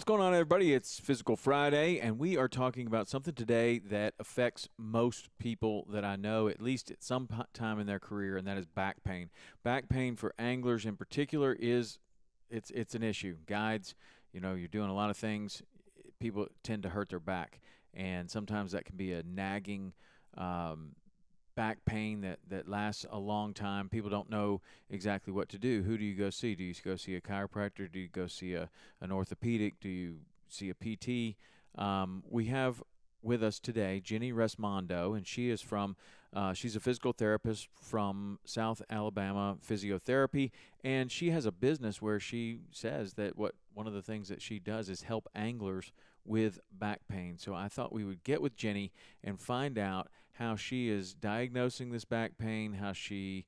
going on, everybody? It's Physical Friday, and we are talking about something today that affects most people that I know, at least at some time in their career, and that is back pain. Back pain for anglers in particular is it's an issue. Guides, you're doing a lot of things. People tend to hurt their back, and sometimes that can be a nagging back pain that lasts a long time. People don't know exactly what to do. Who do you go see? Do you go see a chiropractor? Do you go see an orthopedic? Do you see a PT? We have with us today Jenny Resmondo, and she is she's a physical therapist from South Alabama Physiotherapy, and she has a business where she says that one of the things that she does is help anglers with back pain. So I thought we would get with Jenny and find out how she is diagnosing this back pain, how she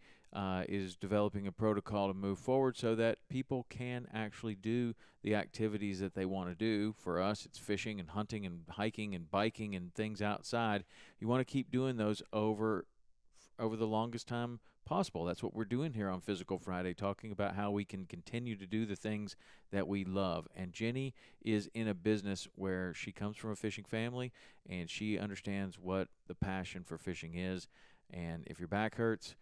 is developing a protocol to move forward so that people can actually do the activities that they want to do. For us, it's fishing and hunting and hiking and biking and things outside. You want to keep doing those over the longest time possible. That's what we're doing here on Physical Friday, talking about how we can continue to do the things that we love. And Jenny is in a business where she comes from a fishing family, and she understands what the passion for fishing is. And if your back hurts,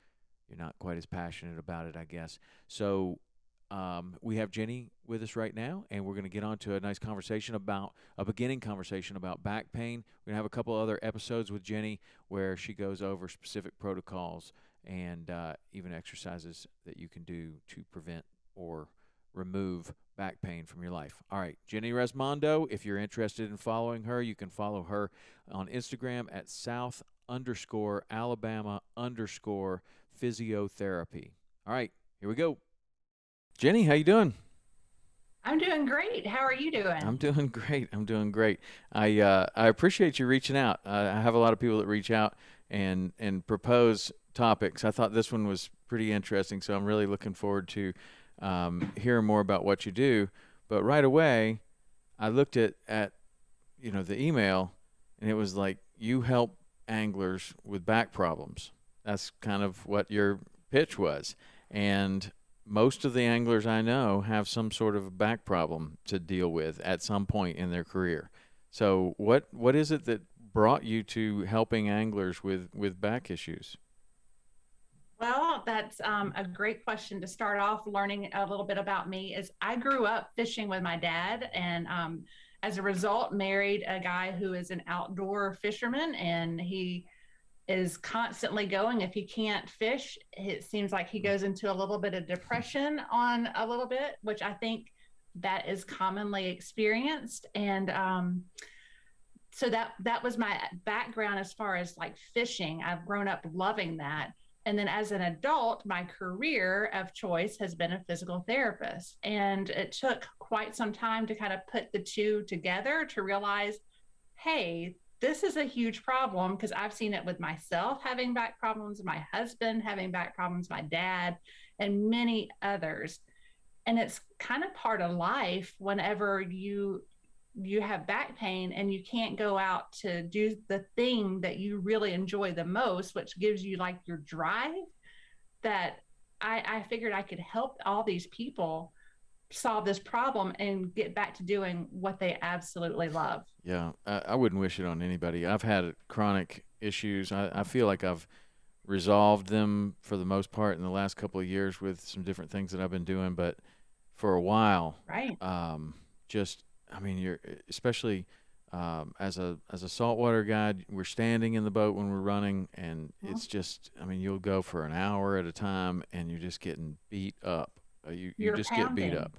you're not quite as passionate about it, I guess. So we have Jenny with us right now, and we're going to get on to a nice conversation about a beginning conversation about back pain. We're going to have a couple other episodes with Jenny where she goes over specific protocols and even exercises that you can do to prevent or remove back pain from your life. All right, Jenny Resmondo, if you're interested in following her, you can follow her on Instagram at South_Alabama_physiotherapy. All right, here we go. Jenny, how you doing? I'm doing great. How are you I'm doing? doing great. I'm doing great. I appreciate you reaching out. I have a lot of people that reach out and propose topics. I thought this one was pretty interesting, so I'm really looking forward to hearing more about what you do. But right away, I looked at the email, and it was like you help anglers with back problems. That's kind of what your pitch was, and most of the anglers I know have some sort of back problem to deal with at some point in their career. So what is it that brought you to helping anglers with back issues? Well, that's a great question to start off. Learning a little bit about me is I grew up fishing with my dad, and as a result, married a guy who is an outdoor fisherman, and he is constantly going. If he can't fish, it seems like he goes into a little bit of depression on a little bit, which I think that is commonly experienced. And so that was my background as far as like fishing. I've grown up loving that. And then as an adult, my career of choice has been a physical therapist. And it took quite some time to kind of put the two together to realize, hey, this is a huge problem because I've seen it with myself having back problems, my husband having back problems, my dad, and many others. And it's kind of part of life whenever you have back pain and you can't go out to do the thing that you really enjoy the most, which gives you like your drive, that I figured I could help all these people solve this problem and get back to doing what they absolutely love. Yeah, I wouldn't wish it on anybody. I've had chronic issues. I feel like I've resolved them for the most part in the last couple of years with some different things that I've been doing. But for a while, Right. just I mean, you're especially as a saltwater guide, we're standing in the boat when we're running, and Well, it's just I mean, you'll go for an hour at a time, and you're just getting beat up. You you're just get beat pounding. up,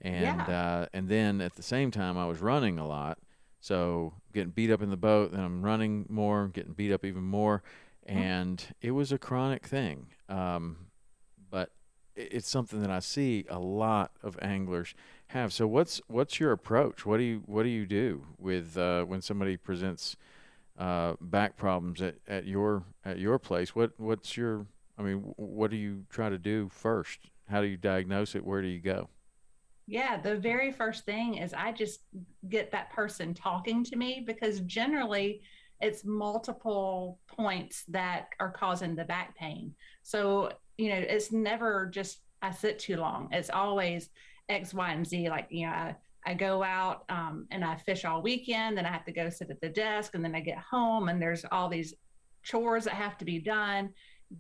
and Yeah. then at the same time, I was running a lot, so getting beat up in the boat, then I'm running more, getting beat up even more, and it was a chronic thing. But it's something that I see a lot of anglers have. So what's your approach? What do you do with when somebody presents back problems at your place? What's your I mean, what do you try to do first? How do you diagnose it? Where do you go? Yeah, the very first thing is I just get that person talking to me because generally it's multiple points that are causing the back pain. So, it's never just I sit too long. It's always X, Y, and Z. Like, I go out and I fish all weekend, then I have to go sit at the desk, and then I get home and there's all these chores that have to be done.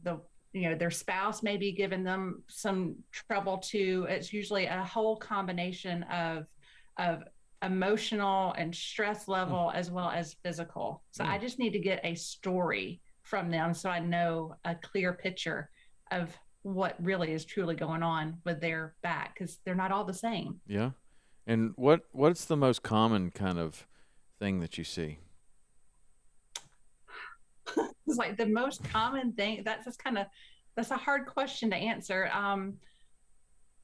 The their spouse may be giving them some trouble too. It's usually a whole combination of emotional and stress level as well as physical. So I just need to get a story from them so I know a clear picture of what really is truly going on with their back, because they're not all the same. Yeah. And what's the most common kind of thing that you see? It's like the most common thing. That's a hard question to answer.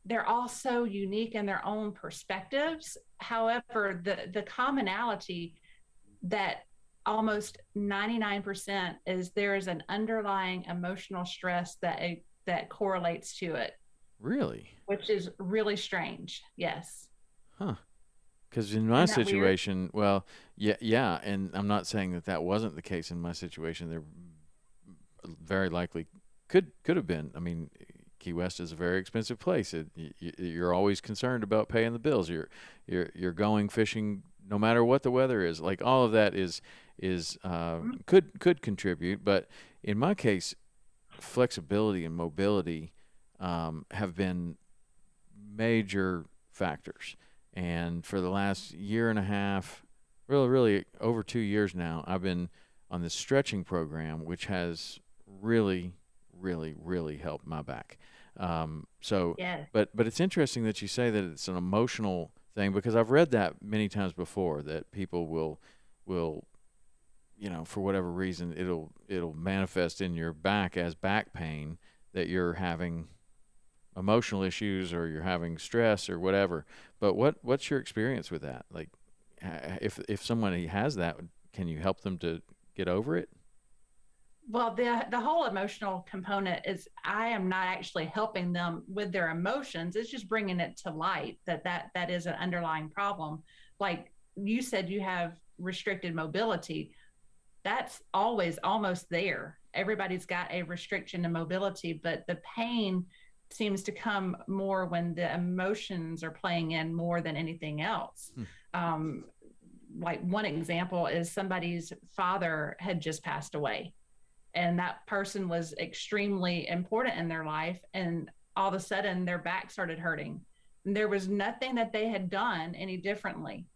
They're all so unique in their own perspectives. However, the commonality that almost 99% is there is an underlying emotional stress that correlates to it. Really? Which is really strange. Yes. Huh. Because in my situation, well, yeah, and I'm not saying that wasn't the case in my situation. There very likely could have been. I mean, Key West is a very expensive place. You're always concerned about paying the bills. You're going fishing no matter what the weather is. Like, all of that is could contribute. But in my case, flexibility and mobility have been major factors. And for the last year and a half, really over 2 years now, I've been on this stretching program, which has really helped my back. Yeah. But it's interesting that you say that it's an emotional thing, because I've read that many times before, that people will for whatever reason, it'll manifest in your back as back pain, that you're having emotional issues or you're having stress or whatever. But what's your experience with that? Like, if somebody has that, can you help them to get over it? Well, the whole emotional component is, I am not actually helping them with their emotions. It's just bringing it to light that is an underlying problem. Like you said, you have restricted mobility. That's always almost there. Everybody's got a restriction in mobility, but the pain seems to come more when the emotions are playing in more than anything else. Like one example is somebody's father had just passed away, and that person was extremely important in their life, and all of a sudden their back started hurting. And there was nothing that they had done any differently,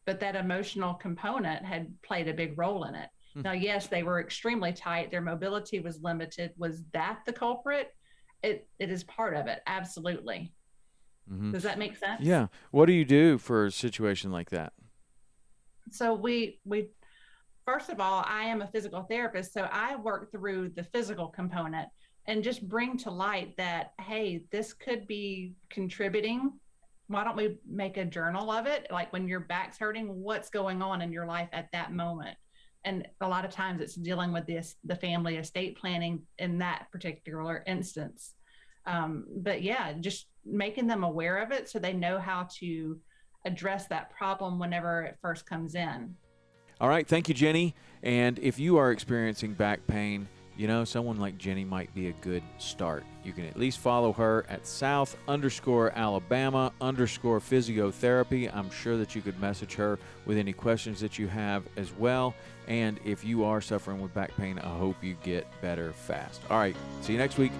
but that emotional component had played a big role in it. Now, yes, they were extremely tight. Their mobility was limited. Was that the culprit? It is part of it. Absolutely. Does that make sense? Yeah. What do you do for a situation like that? So we first of all, I am a physical therapist, so I work through the physical component and just bring to light that, hey, this could be contributing. Why don't we make a journal of it? Like, when your back's hurting, what's going on in your life at that moment? And a lot of times it's dealing with the family estate planning in that particular instance. But yeah, just making them aware of it so they know how to address that problem whenever it first comes in. All right. Thank you, Jenny. And if you are experiencing back pain, someone like Jenny might be a good start. You can at least follow her at South_Alabama_physiotherapy. I'm sure that you could message her with any questions that you have as well. And if you are suffering with back pain, I hope you get better fast. All right. See you next week.